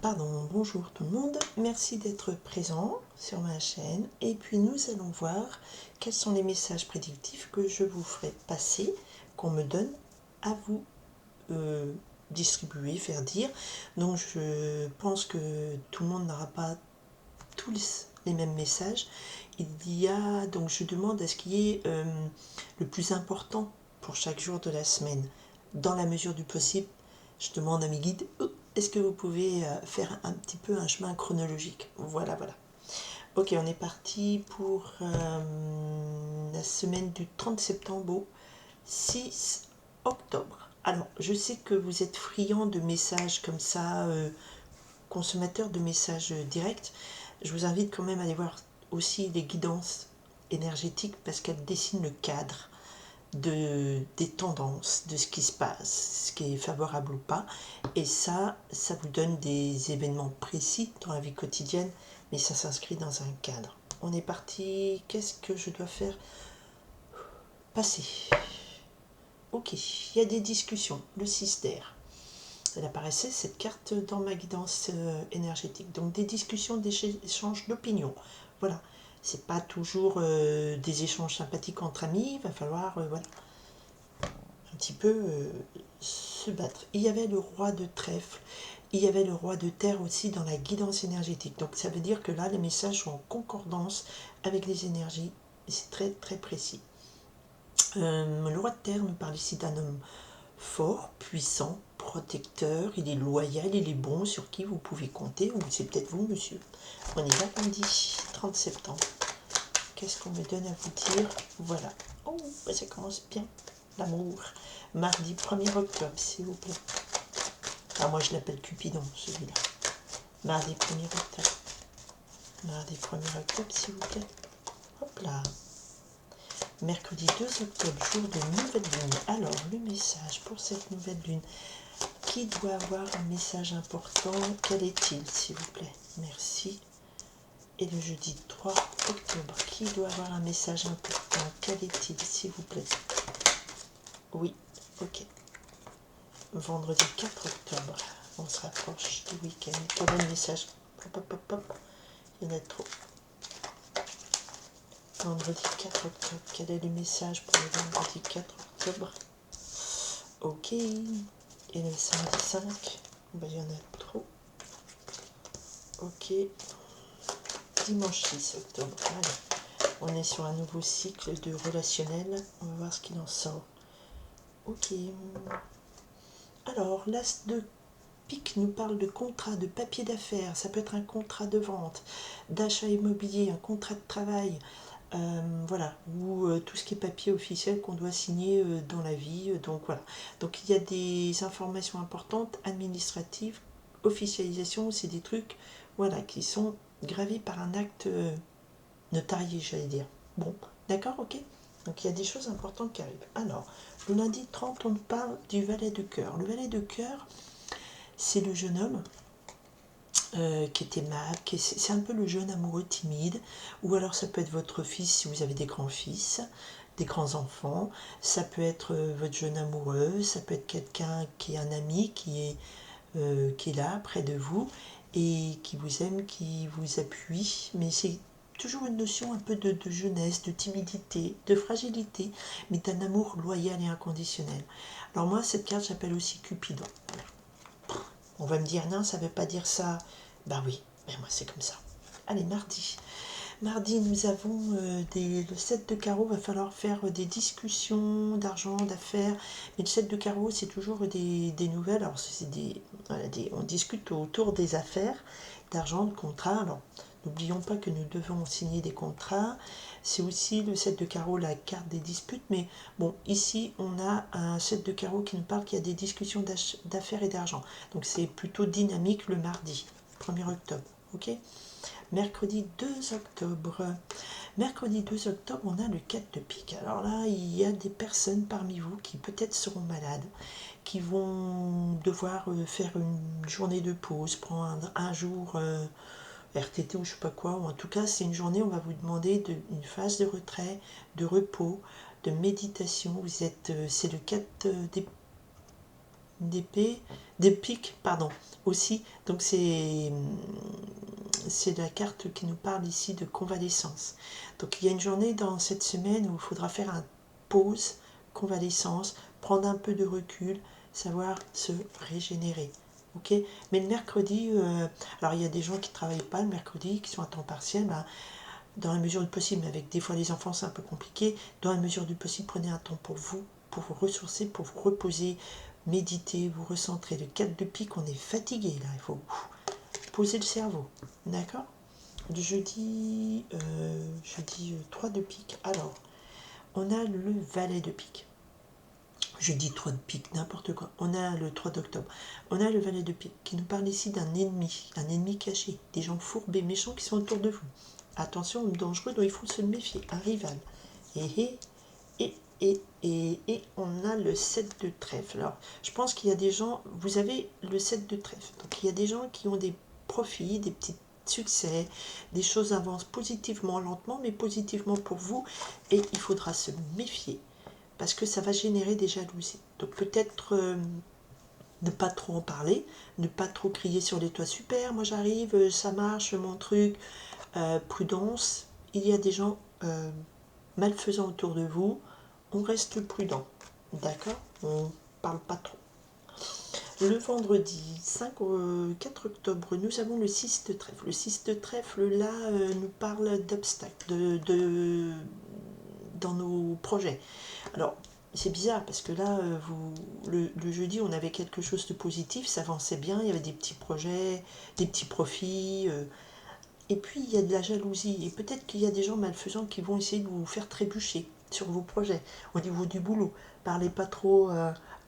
Pardon, bonjour tout le monde, merci d'être présent sur ma chaîne et puis nous allons voir quels sont les messages prédictifs que je vous ferai passer, qu'on me donne à vous distribuer, faire dire. Donc je pense que tout le monde n'aura pas tous les mêmes messages. Il y a, donc je demande à ce qu'il y ait le plus important pour chaque jour de la semaine. Dans la mesure du possible, je demande à mes guides, est-ce que vous pouvez faire un petit peu un chemin chronologique? Voilà. Ok, on est parti pour la semaine du 30 septembre au 6 octobre. Alors, je sais que vous êtes friands de messages comme ça, consommateurs de messages directs. Je vous invite quand même à aller voir aussi les guidances énergétiques parce qu'elles dessinent le cadre des tendances, de ce qui se passe, ce qui est favorable ou pas. Et ça vous donne des événements précis dans la vie quotidienne, mais ça s'inscrit dans un cadre. On est parti, qu'est-ce que je dois faire? Passer. Ok, il y a des discussions, le 6 d'air. Elle apparaissait cette carte dans ma guidance énergétique. Donc des discussions, des échanges d'opinions. Voilà, c'est pas toujours des échanges sympathiques entre amis, il va falloir voilà, un petit peu se battre. Il y avait le roi de trèfle, il y avait le roi de terre aussi dans la guidance énergétique. Donc ça veut dire que là, les messages sont en concordance avec les énergies. C'est très très précis. Le roi de terre nous parle ici d'un homme fort, puissant, protecteur, il est loyal, il est bon, sur qui vous pouvez compter, ou c'est peut-être vous, monsieur. On est là lundi, 30 septembre. Qu'est-ce qu'on me donne à vous dire? Voilà. Oh, ça commence bien. L'amour. Mardi 1er octobre, s'il vous plaît. Ah, moi, je l'appelle Cupidon, celui-là. Mardi 1er octobre. Mardi 1er octobre, s'il vous plaît. Hop là. Mercredi 2 octobre, jour de nouvelle lune. Alors, le message pour cette nouvelle lune. Qui doit avoir un message important? Quel est-il, s'il vous plaît? Merci. Et le jeudi 3 octobre, qui doit avoir un message important? Quel est-il, s'il vous plaît? Oui, ok. Vendredi 4 octobre, on se rapproche du week-end. Quel est le message? Hop. Il y en a trop. Vendredi 4 octobre, quel est le message pour le vendredi 4 octobre? Ok. Et le samedi 5, ben, il y en a trop. Ok. Dimanche 6 octobre, allez. On est sur un nouveau cycle de relationnel. On va voir ce qu'il en sort. Ok. Alors, l'as de pique nous parle de contrat, de papier d'affaires. Ça peut être un contrat de vente, d'achat immobilier, un contrat de travail. Voilà, ou tout ce qui est papier officiel qu'on doit signer dans la vie. Donc voilà. Donc il y a des informations importantes, administratives, officialisation, c'est des trucs voilà, qui sont gravés par un acte notarié, j'allais dire. Bon, d'accord, ok. Donc il y a des choses importantes qui arrivent. Alors, le lundi 30, on nous parle du valet de cœur. Le valet de cœur, c'est le jeune homme qui est aimable, c'est un peu le jeune amoureux timide, ou alors ça peut être votre fils si vous avez des grands-fils, des grands-enfants, ça peut être votre jeune amoureux, ça peut être quelqu'un qui est un ami, qui est là près de vous, et qui vous aime, qui vous appuie, mais c'est toujours une notion un peu de jeunesse, de timidité, de fragilité, mais d'un amour loyal et inconditionnel. Alors moi, cette carte, j'appelle aussi Cupidon. On va me dire, non, ça ne veut pas dire ça. Ben oui, mais moi c'est comme ça. Allez, mardi. Mardi, nous avons le 7 de carreau, va falloir faire des discussions d'argent, d'affaires. Mais le 7 de carreau, c'est toujours des nouvelles. Alors, voilà, on discute autour des affaires, d'argent, de contrats. Alors, n'oublions pas que nous devons signer des contrats. C'est aussi le 7 de carreau, la carte des disputes. Mais bon, ici, on a un 7 de carreau qui nous parle qu'il y a des discussions d'affaires et d'argent. Donc, c'est plutôt dynamique le mardi, 1er octobre. Ok ? Mercredi 2 octobre. Mercredi 2 octobre, on a le 4 de pique. Alors là, il y a des personnes parmi vous qui peut-être seront malades, qui vont devoir faire une journée de pause, prendre un jour RTT ou je sais pas quoi, ou en tout cas, c'est une journée où on va vous demander une phase de retrait, de repos, de méditation. C'est le 4 des d'épée, des piques, pardon, aussi. Donc c'est la carte qui nous parle ici de convalescence. Donc il y a une journée dans cette semaine où il faudra faire un pause, convalescence, prendre un peu de recul, savoir se régénérer. Ok, mais le mercredi, alors il y a des gens qui ne travaillent pas le mercredi, qui sont à temps partiel, ben, dans la mesure du possible, mais avec des fois les enfants c'est un peu compliqué, dans la mesure du possible, prenez un temps pour vous ressourcer, pour vous reposer, méditer, vous recentrer. Le 4 de pique, on est fatigué là, il faut poser le cerveau, d'accord. Du jeudi, 3 de pique, alors, on a le valet de pique. Jeudi 3 de pique, n'importe quoi. On a le 3 d'octobre. On a le valet de pique qui nous parle ici d'un ennemi caché, des gens fourbes et méchants qui sont autour de vous. Attention, dangereux dont il faut se méfier, un rival. Et on a le 7 de trèfle. Alors, je pense qu'il y a des gens, vous avez le 7 de trèfle, donc il y a des gens qui ont des profits, des petits succès, des choses avancent positivement, lentement, mais positivement pour vous, et il faudra se méfier, parce que ça va générer des jalousies. Donc peut-être ne pas trop en parler, ne pas trop crier sur les toits, super, moi j'arrive, ça marche, mon truc, prudence, il y a des gens malfaisants autour de vous, on reste prudent, d'accord. On parle pas trop. Le vendredi 4 octobre, nous avons le 6 de trèfle. Le 6 de trèfle, là, nous parle d'obstacles, dans nos projets. Alors, c'est bizarre parce que là, le jeudi, on avait quelque chose de positif, ça avançait bien, il y avait des petits projets, des petits profits. Et puis, il y a de la jalousie. Et peut-être qu'il y a des gens malfaisants qui vont essayer de vous faire trébucher sur vos projets, au niveau du boulot. Parlez pas trop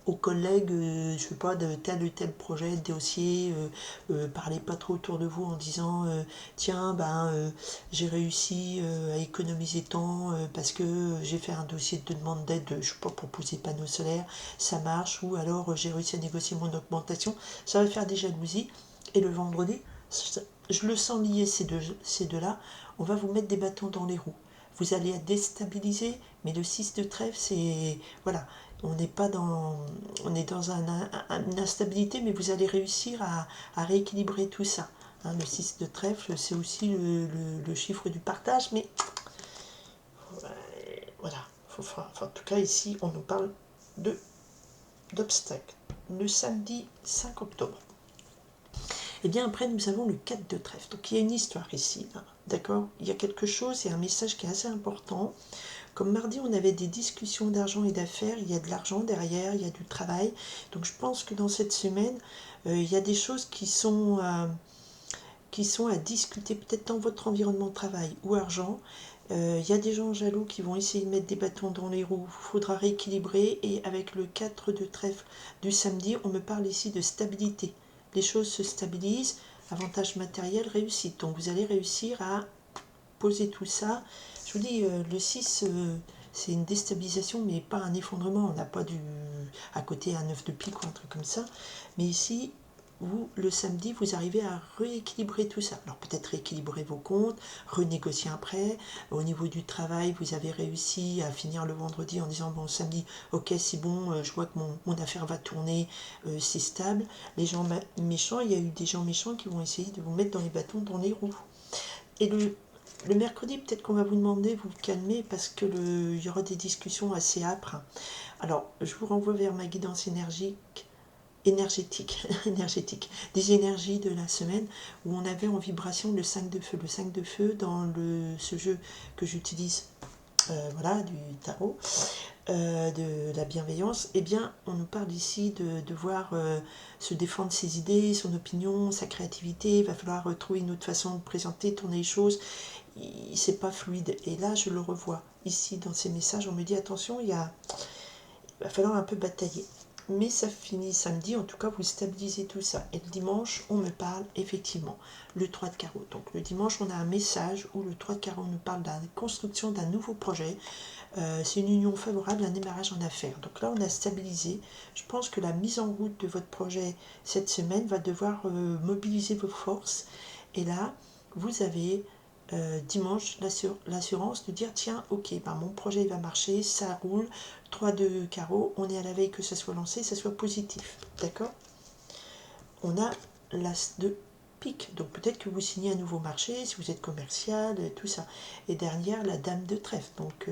aux collègues, je sais pas, de tel ou tel projet, de dossier. Parlez pas trop autour de vous en disant tiens, j'ai réussi à économiser tant parce que j'ai fait un dossier de demande d'aide, je sais pas, pour poser panneaux solaires, ça marche. Ou alors j'ai réussi à négocier mon augmentation. Ça va faire des jalousies. Et le vendredi, je le sens lié, ces deux-là, on va vous mettre des bâtons dans les roues. Vous allez être déstabilisé, mais le 6 de trèfle, c'est... Voilà, on n'est pas dans... On est dans une instabilité, mais vous allez réussir à rééquilibrer tout ça. Hein, le 6 de trèfle, c'est aussi le chiffre du partage, mais... Voilà, en tout cas, ici, on nous parle d'obstacles. Le samedi 5 octobre. Et bien après, nous avons le 4 de trèfle. Donc il y a une histoire ici, hein, d'accord. Il y a quelque chose, il y a un message qui est assez important. Comme mardi, on avait des discussions d'argent et d'affaires, il y a de l'argent derrière, il y a du travail. Donc je pense que dans cette semaine, il y a des choses qui sont à discuter, peut-être dans votre environnement de travail ou argent. Il y a des gens jaloux qui vont essayer de mettre des bâtons dans les roues. Il faudra rééquilibrer. Et avec le 4 de trèfle du samedi, on me parle ici de stabilité. Les choses se stabilisent, avantage matériel, réussite. Donc vous allez réussir à poser tout ça. Je vous dis, le 6, c'est une déstabilisation, mais pas un effondrement. On n'a pas à côté un 9 de pique ou un truc comme ça. Mais ici, vous, le samedi, vous arrivez à rééquilibrer tout ça. Alors peut-être rééquilibrer vos comptes, renégocier après. Au niveau du travail, vous avez réussi à finir le vendredi en disant, bon, samedi, ok, c'est bon, je vois que mon affaire va tourner, c'est stable. Les gens méchants, il y a eu des gens méchants qui vont essayer de vous mettre dans les bâtons, dans les roues. Et le mercredi, peut-être qu'on va vous demander de vous calmer parce que il y aura des discussions assez âpres. Alors, je vous renvoie vers ma guidance énergétique, des énergies de la semaine où on avait en vibration le 5 de feu. Le 5 de feu dans ce jeu que j'utilise, voilà, du tarot, de la bienveillance. Eh bien, on nous parle ici de devoir se défendre ses idées, son opinion, sa créativité. Il va falloir trouver une autre façon de présenter, tourner les choses. C'est pas fluide. Et là, je le revois ici dans ces messages. On me dit attention, il va falloir un peu batailler. Mais ça finit samedi, en tout cas vous stabilisez tout ça. Et le dimanche, on me parle effectivement le 3 de carreau. Donc le dimanche, on a un message où le 3 de carreau nous parle de la construction d'un nouveau projet. C'est une union favorable, un démarrage en affaires. Donc là, on a stabilisé. Je pense que la mise en route de votre projet cette semaine va devoir mobiliser vos forces. Et là, vous avez dimanche l'assurance de dire tiens ok mon projet il va marcher, ça roule, 3 de carreau, on est à la veille que ça soit lancé, ça soit positif, d'accord. On a l'as de pique, donc peut-être que vous signez un nouveau marché si vous êtes commercial et tout ça, et derrière la dame de trèfle, donc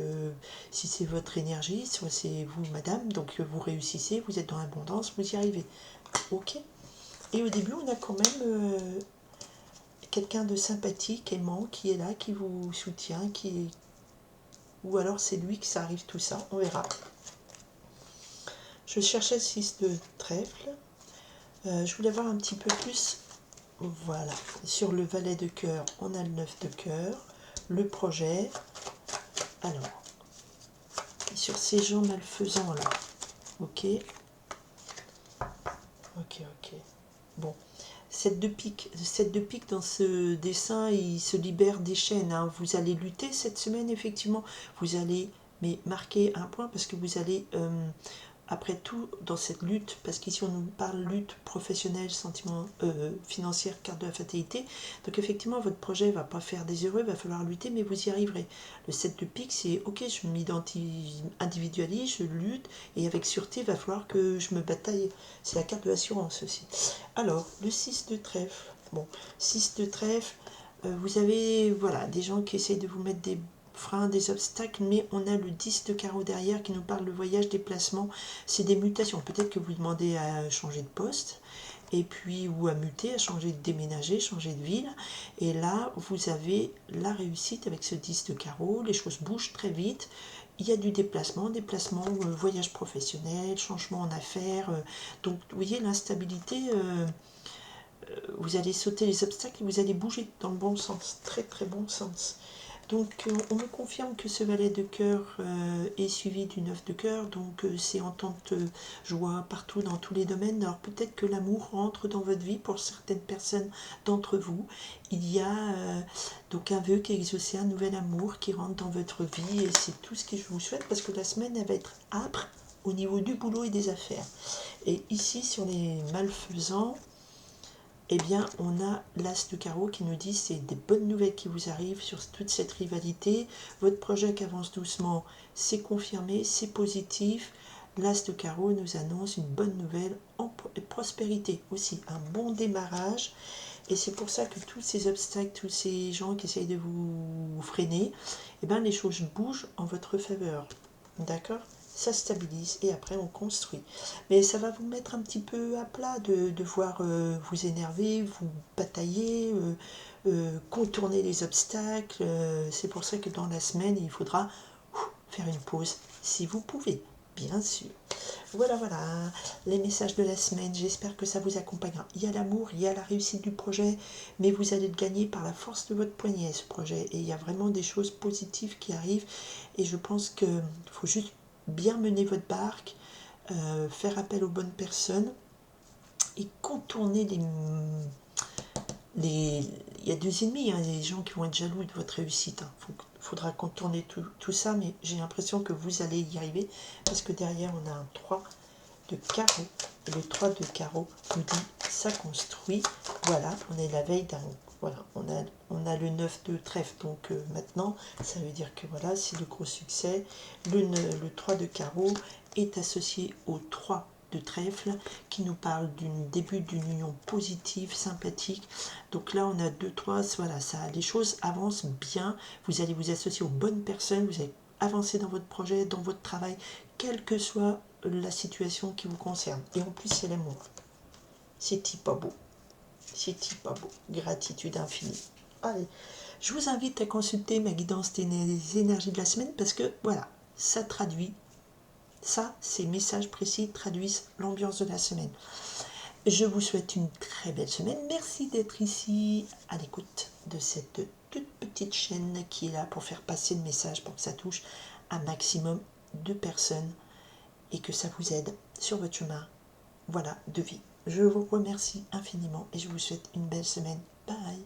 si c'est votre énergie, soit c'est vous madame, donc vous réussissez, vous êtes dans l'abondance, vous y arrivez, ok. Et au début on a quand même quelqu'un de sympathique, aimant, qui est là, qui vous soutient, ou alors c'est lui que ça arrive tout ça, on verra. Je cherchais le 6 de trèfle. Je voulais voir un petit peu plus, voilà, sur le valet de cœur, on a le 9 de cœur, le projet. Alors, sur ces gens malfaisants là, ok, ok, bon. 7 de pique dans ce dessin, il se libère des chaînes, hein. Vous allez lutter cette semaine, effectivement, vous allez marquer un point parce que vous allez, après tout, dans cette lutte, parce qu'ici on nous parle lutte professionnelle, sentiment financière, carte de la fatalité, donc effectivement votre projet ne va pas faire des heureux, il va falloir lutter, mais vous y arriverez. Le 7 de pique, c'est ok, je m'individualise, je lutte, et avec sûreté, il va falloir que je me bataille. C'est la carte de l'assurance aussi. Alors, le 6 de trèfle, bon, 6 de trèfle, vous avez voilà, des gens qui essayent de vous mettre des freins, des obstacles, mais on a le 10 de carreau derrière qui nous parle de voyage, déplacement, c'est des mutations. Peut-être que vous demandez à changer de poste, et puis ou à muter, à changer de déménager, changer de ville, et là vous avez la réussite avec ce 10 de carreau, les choses bougent très vite, il y a du déplacement, voyage professionnel, changement en affaires, donc vous voyez l'instabilité, vous allez sauter les obstacles et vous allez bouger dans le bon sens, très très bon sens. Donc on me confirme que ce valet de cœur est suivi du 9 de cœur, donc c'est entente, joie partout dans tous les domaines. Alors peut-être que l'amour rentre dans votre vie pour certaines personnes d'entre vous. Il y a donc un vœu qui est exaucé, un nouvel amour qui rentre dans votre vie, et c'est tout ce que je vous souhaite parce que la semaine elle va être âpre au niveau du boulot et des affaires. Et ici sur les malfaisants, eh bien, on a l'as de carreau qui nous dit c'est des bonnes nouvelles qui vous arrivent sur toute cette rivalité. Votre projet qui avance doucement, c'est confirmé, c'est positif. L'as de carreau nous annonce une bonne nouvelle en prospérité aussi, un bon démarrage. Et c'est pour ça que tous ces obstacles, tous ces gens qui essayent de vous freiner, eh bien, les choses bougent en votre faveur. D'accord ? Ça stabilise et après on construit. Mais ça va vous mettre un petit peu à plat de devoir vous énerver, vous batailler, contourner les obstacles. C'est pour ça que dans la semaine, il faudra faire une pause si vous pouvez, bien sûr. Voilà, les messages de la semaine. J'espère que ça vous accompagnera. Il y a l'amour, il y a la réussite du projet, mais vous allez le gagner par la force de votre poignet, ce projet. Et il y a vraiment des choses positives qui arrivent. Et je pense qu'il faut juste bien mener votre barque, faire appel aux bonnes personnes et contourner il y a deux ennemis, hein, les gens qui vont être jaloux de votre réussite. Il faudra contourner tout ça, mais j'ai l'impression que vous allez y arriver parce que derrière on a un 3 de carreau. Et le 3 de carreau nous dit ça construit. Voilà, on est la veille d'un. Voilà, on a le 9 de trèfle, donc maintenant, ça veut dire que voilà, c'est le gros succès. Le 3 de carreau est associé au 3 de trèfle, qui nous parle du début d'une union positive, sympathique. Donc là, on a 2, 3, voilà, ça, les choses avancent bien. Vous allez vous associer aux bonnes personnes, vous allez avancer dans votre projet, dans votre travail, quelle que soit la situation qui vous concerne. Et en plus, c'est l'amour. C'est-il pas beau? C'est-il pas beau? Gratitude infinie. Allez, je vous invite à consulter ma guidance des énergies de la semaine parce que, voilà, ça traduit, ça, ces messages précis traduisent l'ambiance de la semaine. Je vous souhaite une très belle semaine. Merci d'être ici à l'écoute de cette toute petite chaîne qui est là pour faire passer le message, pour que ça touche un maximum de personnes et que ça vous aide sur votre chemin, voilà, de vie. Je vous remercie infiniment et je vous souhaite une belle semaine. Bye.